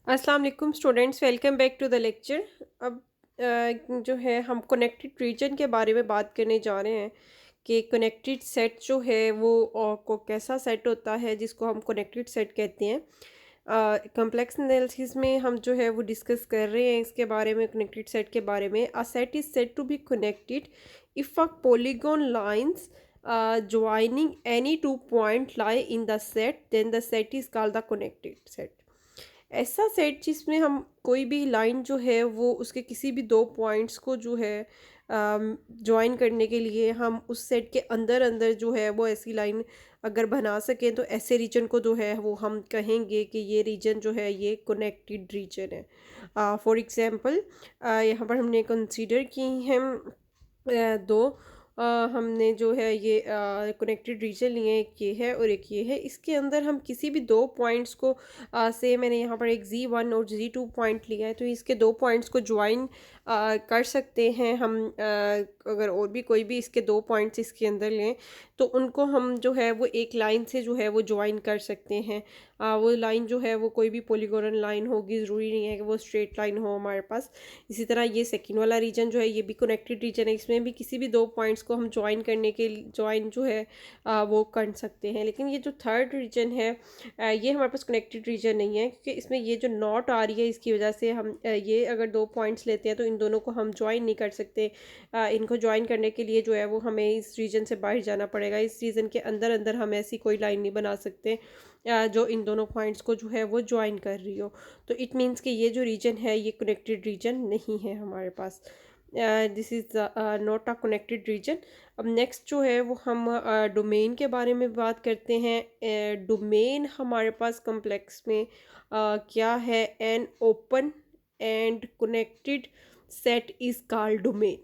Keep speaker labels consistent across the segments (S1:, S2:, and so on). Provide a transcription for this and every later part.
S1: अस्सलाम वालेकुम students, welcome back to the lecture. अब जो है हम कनेक्टेड रीजन के बारे में बात करने जा रहे हैं कि कनेक्टेड सेट जो है वो को कैसा सेट होता है जिसको हम कनेक्टेड सेट कहते हैं। कॉम्प्लेक्स एनालिसिस में हम जो है वो डिस्कस कर रहे हैं इसके बारे में, कनेक्टेड सेट के बारे में। A set is set to be connected if a polygon lines joining any two point lie in the set, then the set is called the connected set. ऐसा सेट जिसमें हम कोई भी लाइन जो है वो उसके किसी भी दो पॉइंट्स को जो है ज्वाइन करने के लिए हम उस सेट के अंदर अंदर जो है वो ऐसी लाइन अगर बना सकें तो ऐसे रीजन को जो है वो हम कहेंगे कि ये रीजन जो है ये कनेक्टेड रीजन है। फॉर एग्जांपल यहाँ पर हमने कंसीडर की हैं दो हमने जो है ये कनेक्टेड रीजन लिए हैं, एक ये है और एक ये है। इसके अंदर हम किसी भी दो पॉइंट्स को से मैंने यहाँ पर एक Z1 और Z2 पॉइंट लिया है, तो इसके दो पॉइंट्स को ज्वाइन कर सकते हैं हम। अगर और भी कोई भी इसके दो पॉइंट्स इसके अंदर लें तो उनको हम जो है वो एक लाइन से जो है वो ज्वाइन कर सकते हैं। वो लाइन जो है वो कोई भी पॉलीगोनल लाइन होगी, ज़रूरी नहीं है कि वो स्ट्रेट लाइन हो हमारे पास। इसी तरह ये सेकंड वाला रीजन जो है ये भी कनेक्टेड रीजन है, इसमें भी किसी भी दो पॉइंट्स को हम ज्वाइन करने के ज्वाइन जो है वो कर सकते हैं। लेकिन ये जो थर्ड रीजन है ये हमारे पास कनेक्टेड रीजन नहीं है, क्योंकि इसमें ये जो नॉट आ रही है इसकी वजह से हम ये अगर दो पॉइंट्स लेते हैं तो इन दोनों को हम ज्वाइन नहीं कर सकते। इनको ज्वाइन करने के लिए जो है वो हमें इस रीजन से बाहर जाना पड़ेगा। इस रीजन के अंदर अंदर हम ऐसी कोई लाइन नहीं बना सकते जो इन दोनों पॉइंट्स को जो है वो ज्वाइन कर रही हो। तो इट मीन्स कि ये जो रीजन है ये कनेक्टेड रीजन नहीं है हमारे पास। This is not a connected region. अब नेक्स्ट जो है वो हम डोमेन के बारे में बात करते हैं। डोमेन हमारे पास कॉम्प्लेक्स में क्या है? An open and connected set is called domain.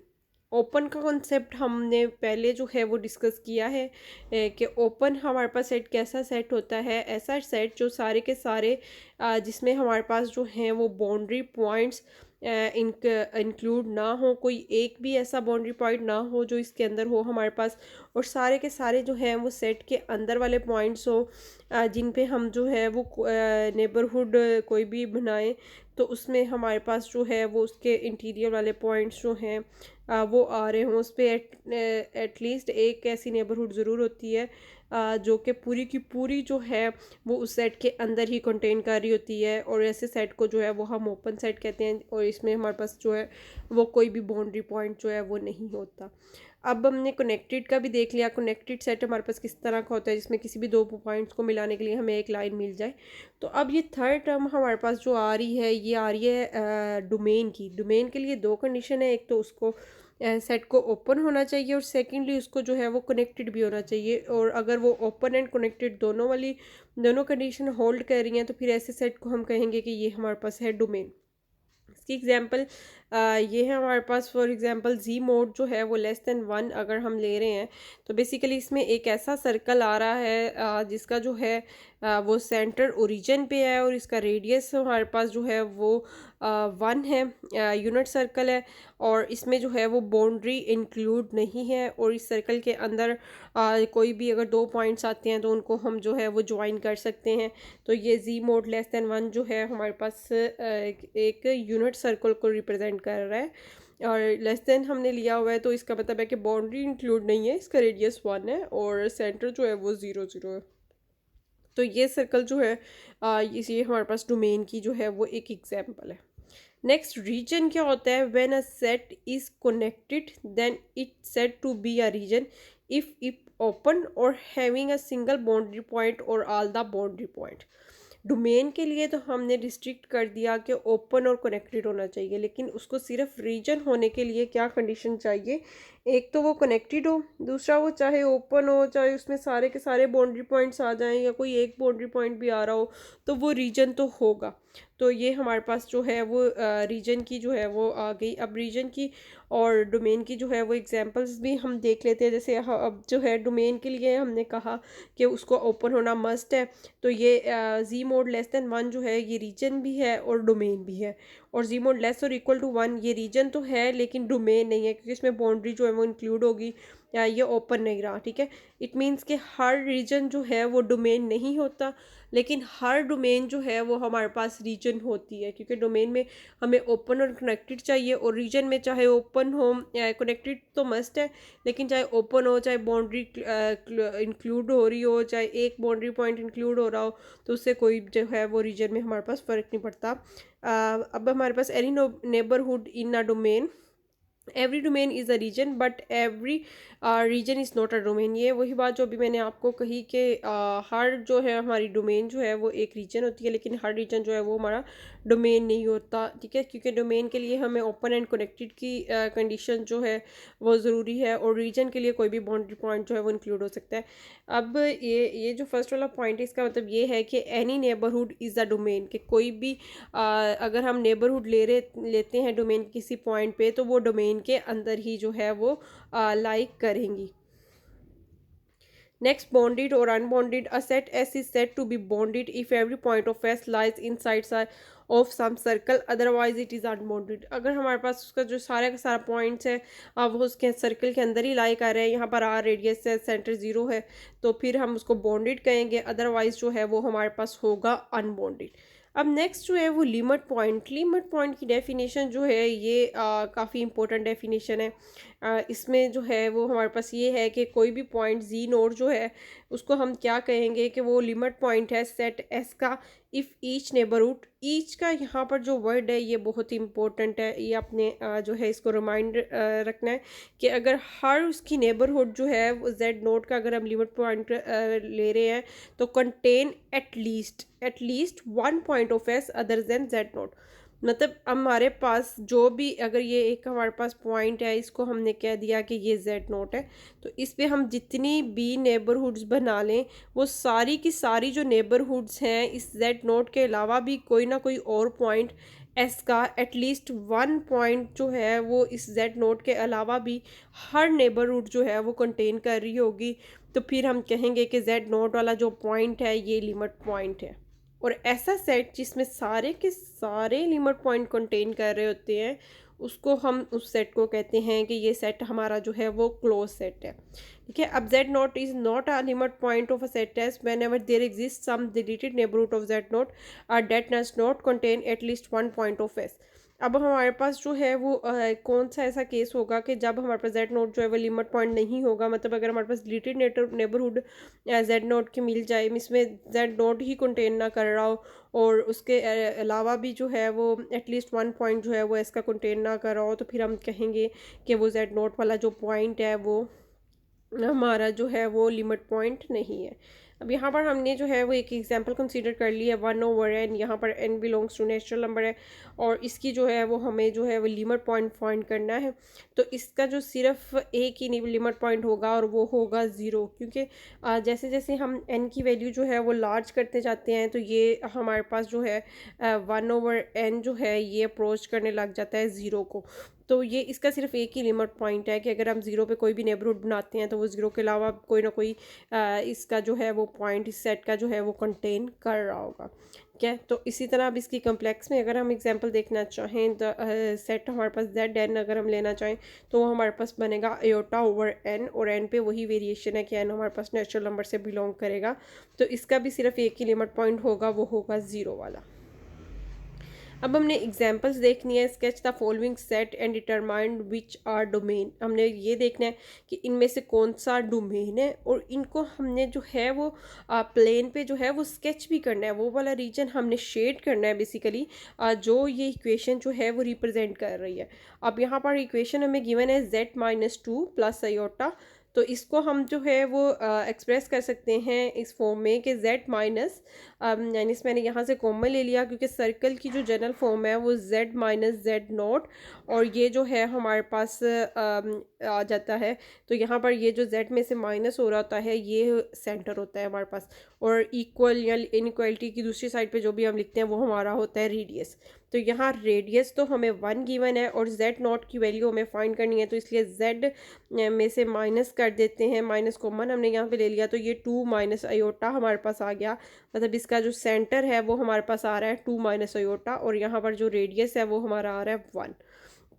S1: Open का कॉन्सेप्ट हमने पहले जो है वो डिस्कस किया है कि ओपन हमारे पास सेट कैसा सेट होता है? ऐसा सेट जो सारे के सारे जिसमें हमारे पास जो हैं वो बाउंड्री पॉइंट्स इंक्लूड ना हो, कोई एक भी ऐसा बाउंड्री पॉइंट ना हो जो इसके अंदर हो हमारे पास, और सारे के सारे जो हैं वो सेट के अंदर वाले पॉइंट्स हो जिन पे हम जो है वो नेबरहुड कोई भी बनाएं तो उसमें हमारे पास जो है वो उसके इंटीरियर वाले पॉइंट्स जो हैं वो आ रहे हों। उस पर एटलीस्ट एक ऐसी नेबरहुड ज़रूर होती है जो कि पूरी की पूरी जो है वो उस सेट के अंदर ही कंटेन कर रही होती है, और ऐसे सेट को जो है वो हम ओपन सेट कहते हैं, और इसमें हमारे पास जो है वो कोई भी बाउंड्री पॉइंट जो है वो नहीं होता। अब हमने कनेक्टेड का भी देख लिया। कनेक्टेड सेट हमारे पास किस तरह का होता है जिसमें किसी भी दो पॉइंट्स को मिलाने के लिए हमें एक लाइन मिल जाए। तो अब ये थर्ड टर्म हमारे पास जो आ रही है ये आ रही है डोमेन की। डोमेन के लिए दो कंडीशन है, एक तो उसको सेट को ओपन होना चाहिए और सेकेंडली उसको जो है वो कनेक्टेड भी होना चाहिए। और अगर वो ओपन एंड कनेक्टेड दोनों कंडीशन होल्ड कर रही हैं तो फिर ऐसे सेट को हम कहेंगे कि ये हमारे पास है डोमेन। इसकी एग्जांपल ये है हमारे पास। फॉर एग्जांपल जी मोड जो है वो <1 अगर हम ले रहे हैं तो बेसिकली इसमें एक ऐसा सर्कल आ रहा है जिसका जो है वो सेंटर ओरिजिन पे है, और इसका रेडियस हमारे पास जो है वो 1 है, यूनिट सर्कल है, और इसमें जो है वो बाउंड्री इंक्लूड नहीं है, और इस सर्कल के अंदर कोई भी अगर दो पॉइंट्स आते हैं तो उनको हम जो है वो ज्वाइन कर सकते हैं। तो ये जी मोड <1 जो है हमारे पास एक यूनिट सर्कल को रिप्रेजेंट कर रहा है, और < हमने लिया हुआ है तो इसका मतलब है कि बाउंड्री इंक्लूड नहीं है, इसका रेडियस 1 है और सेंटर जो है वो 0 0 है। तो ये सर्कल जो है ये हमारे पास डोमेन की जो है वो एक एग्जाम्पल है। नेक्स्ट रीजन क्या होता है? When a set is connected then it said to be a region if it open और having a single boundary point or all the boundary point. Domain के लिए तो हमने रिस्ट्रिक्ट कर दिया कि ओपन और कनेक्टेड होना चाहिए, लेकिन उसको सिर्फ रीजन होने के लिए क्या कंडीशन चाहिए? एक तो वो कनेक्टेड हो, दूसरा वो चाहे ओपन हो, चाहे उसमें सारे के सारे बाउंड्री पॉइंट्स आ जाएं या कोई एक बाउंड्री पॉइंट भी आ रहा हो, तो वो रीजन तो होगा। तो ये हमारे पास जो है वो रीजन की जो है वो आ गई। अब रीजन की और डोमेन की जो है वो एग्जांपल्स भी हम देख लेते हैं। जैसे अब जो है डोमेन के लिए हमने कहा कि उसको ओपन होना मस्ट है, तो ये जी मोड <1 जो है ये रीजन भी है और डोमेन भी है। और जी मोड < or = 1 ये रीजन तो है लेकिन डोमेन नहीं है, क्योंकि इसमें बाउंड्री जो है वो इंक्लूड होगी। या ये ओपन नहीं रहा, ठीक है। इट मीन्स कि हर रीजन जो है वो डोमेन नहीं होता, लेकिन हर डोमेन जो है वो हमारे पास रीजन होती है, क्योंकि डोमेन में हमें ओपन और कनेक्टेड चाहिए, और रीजन में चाहे ओपन हो या कनेक्टेड तो मस्ट है, लेकिन चाहे ओपन हो, चाहे बाउंड्री इंक्लूड हो रही हो, चाहे एक बाउंड्री पॉइंट इंक्लूड हो रहा हो, तो उससे कोई जो है वो रीजन में हमारे पास फ़र्क नहीं पड़ता। अब हमारे पास any neighbourhood in a domain, every domain is a region but every region is not a domain. ये वही बात जो अभी मैंने आपको कही कि हर जो है हमारी डोमेन जो है वो एक रीजन होती है, लेकिन हर रीजन जो है वो हमारा डोमेन नहीं होता, ठीक है, क्योंकि डोमेन के लिए हमें ओपन एंड कनेक्टेड की कंडीशन जो है वो ज़रूरी है, और रीजन के लिए कोई भी बाउंड्री पॉइंट जो है वो इंक्लूड हो सकता है। अब ये जो फर्स्ट वाला पॉइंट है, इसका मतलब ये है कि any neighbourhood is a domain, कि कोई भी अगर हम नेबरहुड लेते हैं डोमेन किसी पॉइंट पे, तो वो डोमेन के अंदर ही जो है वो लाइक करेंगी। Next, bonded or unbounded. A set S is said to be bonded if every point of S lies inside of some circle, otherwise it is unbounded. अगर हमारे पास उसका जो सारा का सारा पॉइंट्स है वो उसके सर्कल के अंदर ही लाई कर रहे हैं, यहाँ पर R रेडियस है, सेंटर 0 है, तो फिर हम उसको बॉन्डेड कहेंगे, अदरवाइज जो है वो हमारे पास होगा अनबॉन्डेड। अब नेक्स्ट जो है वो लिमिट पॉइंट। लिमिट पॉइंट की डेफिनेशन जो है ये काफ़ी इंपॉर्टेंट डेफिनेशन है। इसमें जो है वो हमारे पास ये है कि कोई भी पॉइंट जी नोड जो है उसको हम क्या कहेंगे कि वो लिमिट पॉइंट है सेट एस का, इफ़ ईच नेबरहुड। ईच का यहाँ पर जो वर्ड है ये बहुत ही इंपॉर्टेंट है, ये आपने जो है इसको रिमाइंड रखना है कि अगर हर उसकी नेबरहुड जो है वो जेड नोड का अगर हम लिमिट पॉइंट ले रहे हैं, तो contain at least one point of S other than Z node. मतलब हमारे पास जो भी अगर ये एक हमारे पास पॉइंट है, इसको हमने कह दिया कि ये जेड नोट है, तो इस पे हम जितनी भी नेबरहुड्स बना लें, वो सारी की सारी जो नेबरहुड्स हैं इस जेड नोट के अलावा भी कोई ना कोई और पॉइंट एस का एटलीस्ट वन पॉइंट जो है वो इस जेड नोट के अलावा भी हर नेबरहुड जो है वो कंटेन कर रही होगी, तो फिर हम कहेंगे कि जेड नोट वाला जो पॉइंट है ये लिमिट पॉइंट है। और ऐसा सेट जिसमें सारे के सारे लिमिट पॉइंट कंटेन कर रहे होते हैं, उसको हम उस सेट को कहते हैं कि ये सेट हमारा जो है वो क्लोज सेट है, ठीक है। अब z not is not a limit point of a set S whenever there exist some deleted neighbourhood of z not that does not contain at least one point of S. अब हमारे पास जो है वो कौन सा ऐसा केस होगा कि जब हमारे पास जेड नोट जो है वो लिमिट पॉइंट नहीं होगा, मतलब अगर हमारे पास डिलीटेड नेबरहुड जेड नोट की मिल जाए, इसमें जेड नोट ही कंटेन ना कर रहा हो, और उसके अलावा भी जो है वो एटलीस्ट वन पॉइंट जो है वो इसका कंटेन ना कर रहा हो, तो फिर हम कहेंगे कि वो जेड नोट वाला जो पॉइंट है वो हमारा जो है वो लिमिट पॉइंट नहीं है। अब यहाँ पर हमने जो है वो एक एग्जांपल कंसीडर कर लिया 1/n, यहाँ पर n belongs to natural number है, और इसकी जो है वो हमें जो है वो लिमिट पॉइंट फाइंड करना है। तो इसका जो सिर्फ एक ही लिमिट पॉइंट होगा और वो होगा 0, क्योंकि जैसे जैसे हम n की वैल्यू जो है वो लार्ज करते जाते हैं, तो ये हमारे पास जो है 1/n जो है ये अप्रोच करने लग जाता है 0 को। तो ये इसका सिर्फ एक ही लिमिट पॉइंट है कि अगर हम 0 पे कोई भी नेबरहुड बनाते हैं, तो वो 0 के अलावा कोई ना कोई इसका जो है वो पॉइंट इस सेट का जो है वो कंटेन कर रहा होगा, ठीक है। तो इसी तरह अब इसकी कम्प्लेक्स में अगर हम एग्जांपल देखना चाहें, तो सेट हमारे पास जेड एन अगर हम लेना चाहें, तो वो हमारे पास बनेगा आयोटा/n, और n पे वही वेरिएशन है कि n हमारे पास नेचुरल नंबर से बिलोंग करेगा, तो इसका भी सिर्फ एक ही लिमिट पॉइंट होगा, वो होगा 0 वाला। अब हमने एग्जांपल्स देखनी है। Sketch the following set and determine which are domain. हमने ये देखना है कि इनमें से कौन सा डोमेन है, और इनको हमने जो है वो प्लेन पे जो है वो स्केच भी करना है, वो वाला रीजन हमने शेड करना है बेसिकली, जो ये इक्वेशन जो है वो रिप्रेजेंट कर रही है। अब यहाँ पर इक्वेशन हमें गिवन है z-2 प्लस आयोटा, तो इसको हम जो है वो एक्सप्रेस कर सकते हैं इस फॉर्म में कि z माइनस, यानी मैंने यहाँ से कॉमन ले लिया क्योंकि सर्कल की जो जनरल फॉर्म है वो z माइनस जेड नॉट, और ये जो है हमारे पास आ जाता है, तो यहाँ पर ये जो z में से माइनस हो रहा होता है ये सेंटर होता है हमारे पास, और इक्वल या इनइक्वलिटी की दूसरी साइड पे जो भी हम लिखते हैं वो हमारा होता है रेडियस। तो यहाँ रेडियस तो हमें 1 गिवन है और z नॉट की वैल्यू हमें फाइंड करनी है, तो इसलिए z में से माइनस कर देते हैं, माइनस कॉमन हमने यहाँ पे ले लिया, तो ये 2 माइनस आयोटा हमारे पास आ गया, मतलब इसका जो सेंटर है वो हमारे पास आ रहा है 2 माइनस आयोटा, और यहाँ पर जो रेडियस है वो हमारा आ रहा है 1।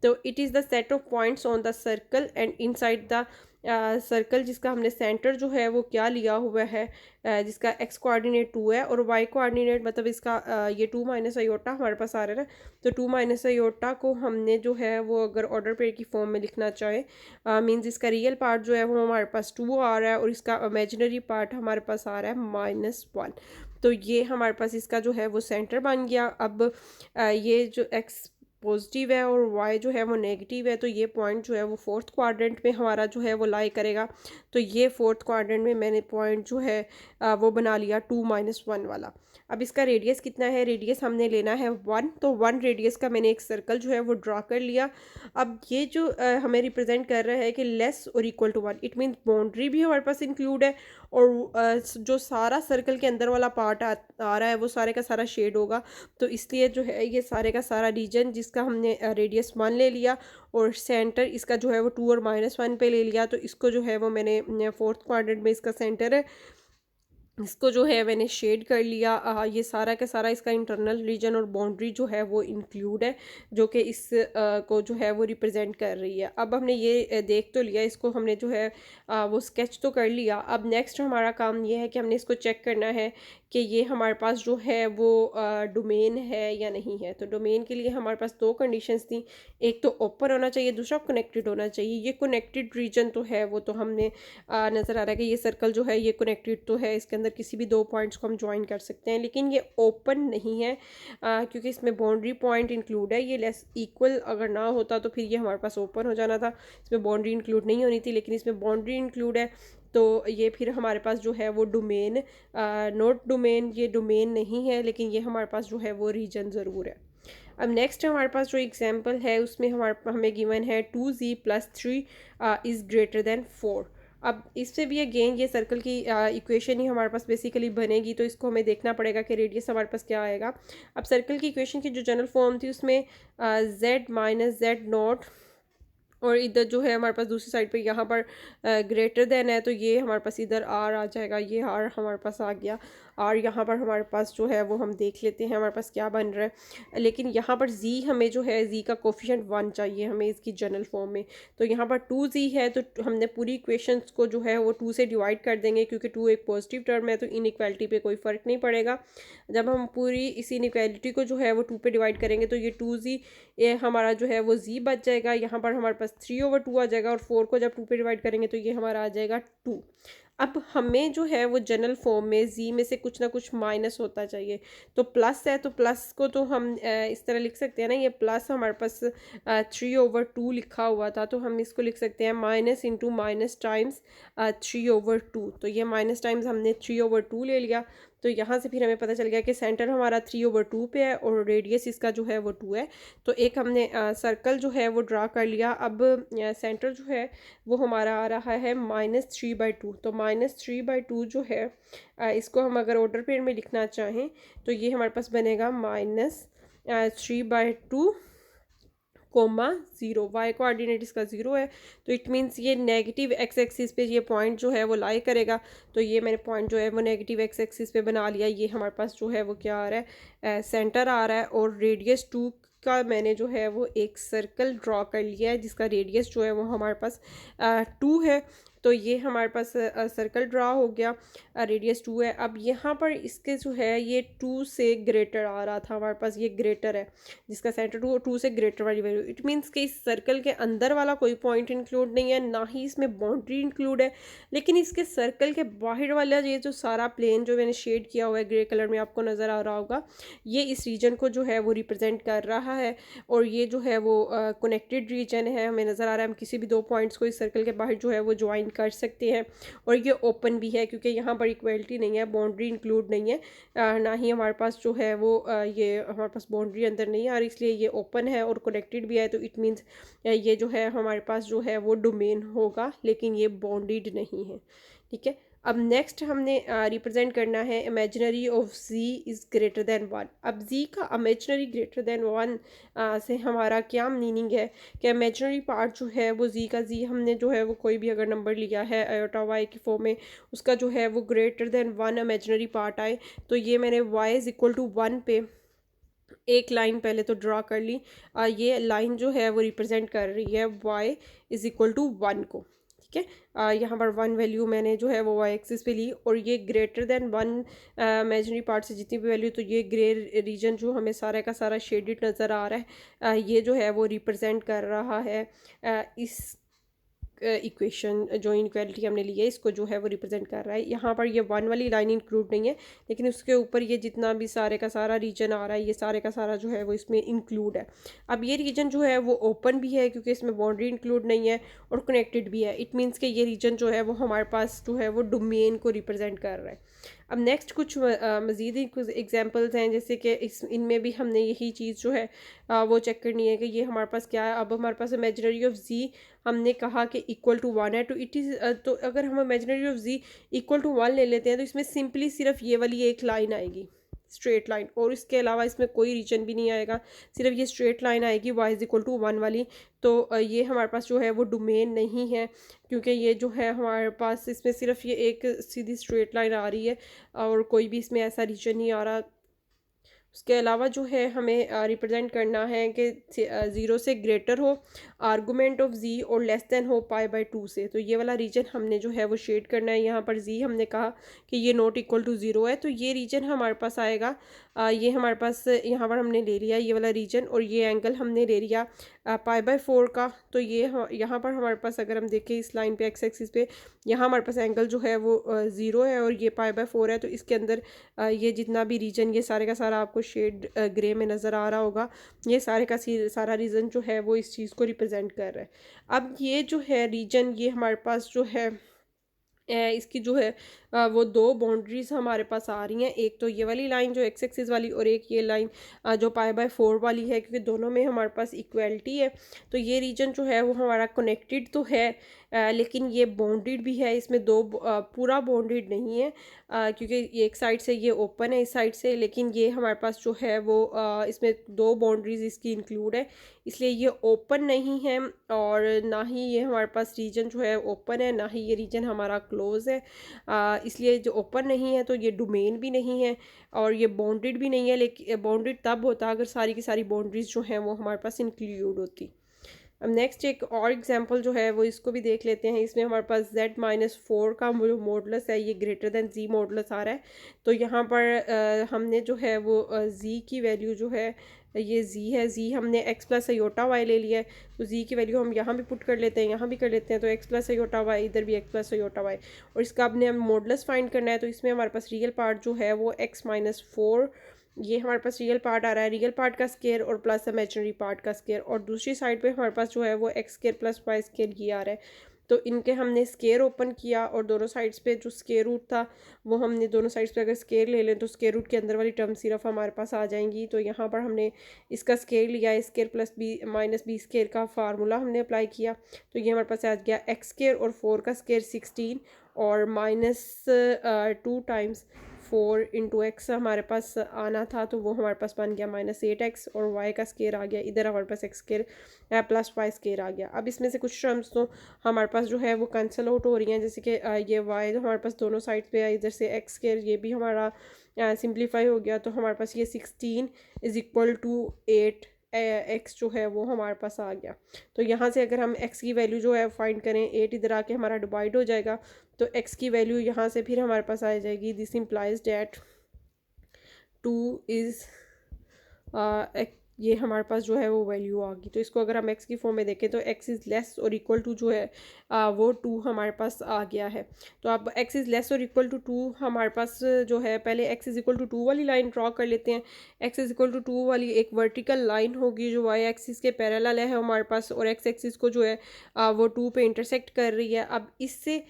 S1: तो it is the set of points on the circle and inside the circle जिसका हमने सेंटर जो है वो क्या लिया हुआ है, जिसका एक्स कोऑर्डिनेट 2 है और वाई कोऑर्डिनेट मतलब इसका ये 2 माइनस आयोटा हमारे पास आ रहा है ना, तो 2 माइनस आयोटा को हमने जो है वो अगर ऑर्डर पेयर की फॉर्म में लिखना चाहे, मींस इसका रियल पार्ट जो है वो हमारे पास 2 आ रहा है और इसका इमेजिनरी पार्ट हमारे पास आ रहा है -1। तो ये हमारे पास इसका जो है वो सेंटर बन गया। अब ये जो एक्स पॉजिटिव है और वाई जो है वो नेगेटिव है, तो ये पॉइंट जो है वो फोर्थ क्वाड्रेंट में हमारा जो है वो लाई करेगा। तो ये फोर्थ क्वाड्रेंट में मैंने पॉइंट जो है वो बना लिया 2-1 वाला। अब इसका रेडियस कितना है, रेडियस हमने लेना है 1, तो 1 रेडियस का मैंने एक सर्कल जो है वो ड्रा कर लिया। अब ये जो हमें रिप्रेजेंट कर रहा है कि लेस और equal to 1, it means boundary भी हमारे पास इंक्लूड है और जो सारा सर्कल के अंदर वाला पार्ट आ रहा है वो सारे का सारा शेड होगा। तो इसलिए जो है ये सारे का सारा रीजन जिसका हमने रेडियस 1 ले लिया और सेंटर इसका जो है वो 2 और -1 पे ले लिया, तो इसको जो है वो मैंने फोर्थ क्वाड्रेंट में इसका सेंटर है, इसको जो है मैंने शेड कर लिया। ये सारा का सारा इसका इंटरनल रीजन और बाउंड्री जो है वो इंक्लूड है, जो कि इस को जो है वो रिप्रेजेंट कर रही है। अब हमने ये देख तो लिया, इसको हमने जो है वो स्केच तो कर लिया। अब नेक्स्ट हमारा काम ये है कि हमने इसको चेक करना है कि ये हमारे पास जो है वो डोमेन है या नहीं है। तो डोमेन के लिए हमारे पास दो कंडीशंस थी, एक तो ओपन होना चाहिए, दूसरा कनेक्टेड होना चाहिए। ये कनेक्टेड रीजन तो है वो तो हमने नज़र आ रहा है कि ये सर्कल जो है ये कनेक्टेड तो है, इसके अंदर किसी भी दो पॉइंट्स को हम ज्वाइन कर सकते हैं, लेकिन ये ओपन नहीं है क्योंकि इसमें बाउंड्री पॉइंट इंक्लूड है। ये लेस इक्वल अगर ना होता तो फिर ये हमारे पास ओपन हो जाना था, इसमें बाउंड्री इंक्लूड नहीं होनी थी, लेकिन इसमें बाउंड्री इंक्लूड है। तो ये फिर हमारे पास जो है वो डोमेन नॉट डोमेन, ये डोमेन नहीं है, लेकिन ये हमारे पास जो है वो रीजन ज़रूर है। अब नेक्स्ट हमारे पास जो एग्जांपल है उसमें हमें गिवन है 2z + 3 इज़ ग्रेटर दैन 4। अब इससे भी अगेन ये सर्कल की इक्वेशन ही हमारे पास बेसिकली बनेगी, तो इसको हमें देखना पड़ेगा कि रेडियस हमारे पास क्या आएगा। अब सर्कल की इक्वेशन की जो जनरल फॉर्म थी उसमें z - z0 और इधर जो है हमारे पास दूसरी साइड पे यहाँ पर ग्रेटर देन है, तो ये हमारे पास इधर आर आ जाएगा, ये आर हमारे पास आ गया। और यहाँ पर हमारे पास जो है वो हम देख लेते हैं हमारे पास क्या बन रहा है, लेकिन यहाँ पर z हमें जो है z का कोफिशिएंट 1 चाहिए हमें इसकी जनरल फॉर्म में। तो यहाँ पर 2z है, तो हमने पूरी इक्वेशंस को जो है वो 2 से डिवाइड कर देंगे, क्योंकि 2 एक पॉजिटिव टर्म है तो इनइक्वालिटी पे कोई फ़र्क नहीं पड़ेगा। जब हम पूरी इस इनइक्वालिटी को जो है वो 2 पे डिवाइड करेंगे तो ये 2z ये हमारा जो है वो z बच जाएगा। यहाँ पर हमारे पास 3/2 आ जाएगा और 4 को जब 2 पे डिवाइड करेंगे तो ये हमारा आ जाएगा 2। अब हमें जो है वो जनरल फॉर्म में z में से कुछ ना कुछ माइनस होता चाहिए, तो प्लस है तो प्लस को तो हम इस तरह लिख सकते हैं ना, ये प्लस हमारे पास 3/2 लिखा हुआ था, तो हम इसको लिख सकते हैं माइनस इंटू माइनस टाइम्स 3/2। तो ये माइनस टाइम्स हमने 3/2 ले लिया, तो यहाँ से फिर हमें पता चल गया कि सेंटर हमारा 3/2 पे है और रेडियस इसका जो है वो 2 है। तो एक हमने सर्कल जो है वो ड्रा कर लिया। अब सेंटर जो है वो हमारा आ रहा है -3/2। तो -3/2 जो है इसको हम अगर ऑर्डर पेयर में लिखना चाहें तो ये हमारे पास बनेगा -3/2 कोमा 0। वाई कोऑर्डिनेट इसका 0 है, तो इट मीन्स ये नेगेटिव एक्स एक्सिस पे ये पॉइंट जो है वो लाई करेगा। तो ये मैंने पॉइंट जो है वो नेगेटिव एक्स एक्सिस पे बना लिया। ये हमारे पास जो है वो क्या आ रहा है, सेंटर आ रहा है और रेडियस 2 का मैंने जो है वो एक सर्कल ड्रॉ कर लिया है जिसका रेडियस जो है वो हमारे पास 2 है। तो ये हमारे पास सर्कल ड्रा हो गया, रेडियस 2 है। अब यहाँ पर इसके जो है ये 2 से ग्रेटर आ रहा था हमारे पास, ये ग्रेटर है जिसका सेंटर 2 से ग्रेटर वाली वैल्यू। इट मीन्स कि इस सर्कल के अंदर वाला कोई पॉइंट इंक्लूड नहीं है, ना ही इसमें बाउंड्री इंक्लूड है, लेकिन इसके सर्कल के बाहर वाला ये जो सारा प्लेन जो मैंने शेड किया हुआ है ग्रे कलर में आपको नज़र आ रहा होगा, ये इस रीजन को जो है वो रिप्रेजेंट कर रहा है। और ये जो है वो कनेक्टेड रीजन है, हमें नज़र आ रहा है हम किसी भी दो पॉइंट्स को इस सर्कल के बाहर जो है वो ज्वाइन कर सकते हैं। और ये ओपन भी है क्योंकि यहाँ पर इक्वलिटी नहीं है, बाउंड्री इंक्लूड नहीं है, ना ही हमारे पास जो है वो ये हमारे पास बाउंड्री अंदर नहीं है, और इसलिए ये ओपन है और कनेक्टेड भी है। तो इट मीन्स ये जो है हमारे पास जो है वो डोमेन होगा, लेकिन ये बाउंडेड नहीं है। ठीक है, अब नेक्स्ट हमने रिप्रेजेंट करना है imaginary of z is greater than 1। अब z का इमेजिनरी ग्रेटर दैन 1 से हमारा क्या मीनिंग है कि इमेजिनरी पार्ट जो है वो z का z हमने जो है वो कोई भी अगर नंबर लिया है आयोटा y की फॉर्म में, उसका जो है वो ग्रेटर दैन 1 इमेजिनरी पार्ट आए, तो ये मैंने y इज़ इक्वल टू 1 पे एक लाइन पहले तो ड्रा कर ली। ये लाइन जो है वो रिप्रेजेंट कर रही है y इज़ इक्वल टू 1 को। ठीक है। यहाँ पर 1 वैल्यू मैंने जो है वो वाई एक्सिस पे ली, और ये ग्रेटर देन 1 इमेजिनरी पार्ट से जितनी भी वैल्यू, तो ये ग्रे रीजन जो हमें सारा का सारा शेडेड नज़र आ रहा है, ये जो है वो रिप्रेजेंट कर रहा है इस इक्वेशन जो इनक्वालिटी हमने ली है, इसको जो है वो रिप्रेजेंट कर रहा है। यहाँ पर ये 1 वाली लाइन इंक्लूड नहीं है, लेकिन उसके ऊपर ये जितना भी सारे का सारा रीजन आ रहा है, ये सारे का सारा जो है वो इसमें इंक्लूड है। अब ये रीजन जो है वो ओपन भी है क्योंकि इसमें बाउंड्री इंक्लूड नहीं है, और कनेक्टेड भी है। इट मीन्स कि ये रीजन जो है वो हमारे पास जो है वो डोमेन को रिप्रेजेंट कर रहा है। अब नेक्स्ट कुछ मज़ीद एग्जांपल्स हैं, जैसे कि इनमें भी हमने यही चीज़ जो है वो चेक करनी है कि ये हमारे पास क्या है। अब हमारे पास इमेजिनरी ऑफ जी हमने कहा कि इक्वल टू 1 है, तो इट इज़ तो अगर हम imaginary of G equal to 1 ले लेते हैं, तो इसमें सिंपली सिर्फ ये वाली एक लाइन आएगी, स्ट्रेट लाइन, और इसके अलावा इसमें कोई रीजन भी नहीं आएगा, सिर्फ ये स्ट्रेट लाइन आएगी वाई इज इक्वल टू 1 वाली। तो ये हमारे पास जो है वो डोमेन नहीं है, क्योंकि ये जो है हमारे पास इसमें सिर्फ ये एक सीधी स्ट्रेट लाइन आ रही है, और कोई भी इसमें ऐसा रीजन नहीं आ रहा। उसके अलावा जो है हमें रिप्रेजेंट करना है कि 0 से ग्रेटर हो आर्गूमेंट ऑफ जी, और लेस देन हो पाई बाय 2 से। तो ये वाला रीजन हमने जो है वो शेड करना है। यहाँ पर जी हमने कहा कि ये नॉट इक्वल टू 0 है, तो ये रीजन हमारे पास आएगा, ये हमारे पास यहाँ पर हमने ले लिया ये वाला रीजन, और ये एंगल हमने ले लिया पाई बाय 4 का। तो ये यहाँ पर हमारे पास अगर हम देखें इस लाइन पे एक्स एक्सिस पे, यहाँ हमारे पास एंगल जो है वो 0 है, और ये पाई बाय 4 है। तो इसके अंदर ये जितना भी रीजन, ये सारे का सारा आपको शेड ग्रे में नज़र आ रहा होगा, ये सारे का सारा रीजन जो है वो इस चीज़ को रिप्रेजेंट कर रहा है। अब ये जो है रीजन, ये हमारे पास जो है इसकी जो है वो 2 बाउंड्रीज हमारे पास आ रही हैं। एक तो ये वाली लाइन जो एक्स एक्सिस वाली, और एक ये लाइन जो पाई बाय 4 वाली है, क्योंकि दोनों में हमारे पास इक्वलिटी है। तो ये रीजन जो है वो हमारा कनेक्टेड तो है, लेकिन ये बाउंडेड भी है। इसमें पूरा बाउंडेड नहीं है, क्योंकि एक साइड से ये ओपन है इस साइड से, लेकिन ये हमारे पास जो है वो इसमें 2 बाउंड्रीज इसकी इंक्लूड है, इसलिए ये ओपन नहीं है, और ना ही ये हमारे पास रीजन जो है ओपन है, ना ही ये रीजन हमारा क्लोज है। इसलिए जो ओपन नहीं है तो ये डोमेन भी नहीं है, और ये बाउंडेड भी नहीं है। लेकिन बाउंडेड तब होता अगर सारी की सारी बाउंड्रीज जो हैं वो हमारे पास इंक्लूड होती। अब नेक्स्ट एक और एग्जांपल जो है वो इसको भी देख लेते हैं। इसमें हमारे पास z-4 का जो मॉडुलस है, ये ग्रेटर देन z मॉडुलस आ रहा है। तो यहाँ पर हमने जो है वो z की वैल्यू जो है, ये z है, z हमने x प्लस अयोटा y ले लिया है, तो z की वैल्यू हम यहाँ भी पुट कर लेते हैं, यहाँ भी कर लेते हैं। तो x प्लस अयोटा y, इधर भी x प्लस अयोटा y, और इसका अपने हम मॉडुलस फाइंड करना है। तो इसमें हमारे पास रियल पार्ट जो है वो x-4, ये हमारे पास रियल पार्ट आ रहा है, रियल पार्ट का स्केयर और प्लस इमेजिनरी पार्ट का स्केयर, और दूसरी साइड पे हमारे पास जो है वो x square plus y square ये आ रहा है। तो इनके हमने स्केयर ओपन किया, और दोनों साइड्स पे जो स्केयर रूट था वो हमने दोनों साइड्स पे अगर स्केयर ले लें तो स्केयर रूट के अंदर वाली टर्म सिर्फ हमारे पास आ जाएंगी। तो यहाँ पर हमने इसका स्केयर लिया, square plus b minus b square का फार्मूला हमने अप्लाई किया। तो ये हमारे पास आ गया एक्स स्केयर और 4 का स्केयर 16, और -2 टाइम्स 4 इंटू एक्स हमारे पास आना था, तो वो हमारे पास बन गया -8x, और y का स्केयर आ गया, इधर हमारे पास x square plus y square आ गया। अब इसमें से कुछ टर्म्स तो हमारे पास जो है वो कैंसिल आउट हो रही हैं, जैसे कि ये y तो हमारे पास दोनों साइड पे है, इधर से x स्केयर ये भी हमारा सिंप्लीफाई हो गया। तो हमारे पास ये 16 इज़ इक्वल टू 8 एक्स जो है वो हमारे पास आ गया। तो यहाँ से अगर हम x की वैल्यू जो है फाइंड करें, 8 इधर आके हमारा डिवाइड हो जाएगा, तो x की वैल्यू यहाँ से फिर हमारे पास आ जाएगी। दिस इम्प्लाइज डैट 2 इज़ ये हमारे पास जो है वो वैल्यू आ गई। तो इसको अगर हम x की फॉर्म में देखें तो x इज़ लेस और इक्वल टू जो है वो 2 हमारे पास आ गया है। तो अब x इज़ लेस और इक्वल टू 2 हमारे पास जो है, पहले x इज़ इक्वल टू 2 वाली लाइन ड्रॉ कर लेते हैं। x इज़ इक्वल टू 2 वाली एक वर्टिकल लाइन होगी जो y एक्सिस के पैरेलल है हमारे पास, और x एक्सिस को जो है वो 2 पे इंटरसेक्ट कर रही है। अब इससे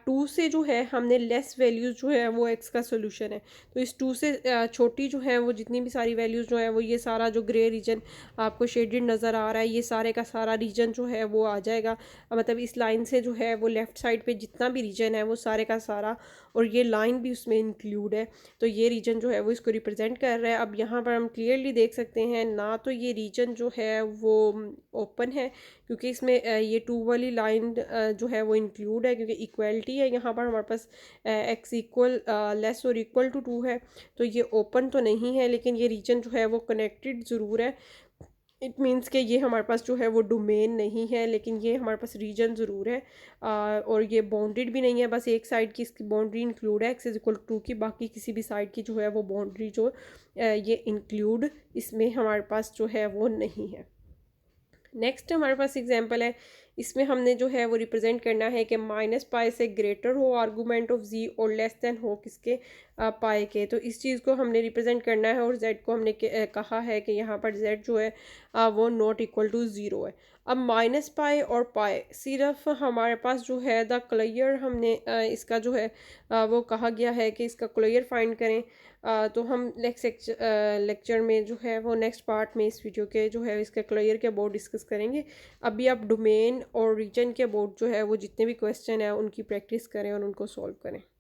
S1: 2 से जो है हमने लेस वैल्यूज़ जो है वो x का सोल्यूशन है। तो इस 2 से छोटी जो है वो जितनी भी सारी वैल्यूज़ जो है वो, ये सारा जो ग्रे रीजन आपको शेडेड नज़र आ रहा है, ये सारे का सारा रीजन जो है वो आ जाएगा। मतलब इस लाइन से जो है वो लेफ़्ट साइड पे जितना भी रीजन है वो सारे का सारा, और ये लाइन भी उसमें इंक्लूड है। तो ये रीजन जो है वो इसको रिप्रेजेंट कर रहा है। अब यहाँ पर हम क्लियरली देख सकते हैं ना, तो ये रीजन जो है वो ओपन है, क्योंकि इसमें ये 2 वाली लाइन जो है वो इंक्लूड है, क्योंकि इक्वलिटी है। यहाँ पर हमारे पास x इक्वल लेस और इक्वल टू 2 है, तो ये ओपन तो नहीं है, लेकिन ये रीजन जो है वो कनेक्टेड ज़रूर है। इट मीन्स कि ये हमारे पास जो है वो डोमेन नहीं है, लेकिन ये हमारे पास रीजन ज़रूर है। और ये बाउंड्रीड भी नहीं है, बस एक साइड की इसकी बाउंड्री इंक्लूड है एक्स इज इक्वल टू की, बाकी किसी भी साइड की जो है वो बाउंड्री जो ये इंक्लूड इसमें हमारे पास जो है वो नहीं है। नेक्स्ट हमारे पास एग्जांपल है, इसमें हमने जो है वो रिप्रेजेंट करना है कि माइनस पाई से ग्रेटर हो आर्गूमेंट ऑफ जी और लेस देन हो किसके पाई के। तो इस चीज़ को हमने रिप्रेजेंट करना है और जेड को हमने कहा है कि यहाँ पर जेड जो है वो नॉट इक्वल टू ज़ीरो है। अब माइनस पाई और पाई सिर्फ हमारे पास जो है द क्लियर हमने इसका जो है वो कहा गया है कि इसका क्लियर फाइंड करें। तो हम नेक्स्ट लेक्चर में जो है वो नेक्स्ट पार्ट में इस वीडियो के जो है इसके क्लियर के अबाउट डिस्कस करेंगे। अभी आप डोमेन और रीजन के अबाउट जो है वो जितने भी क्वेश्चन है उनकी प्रैक्टिस करें और उनको सॉल्व करें।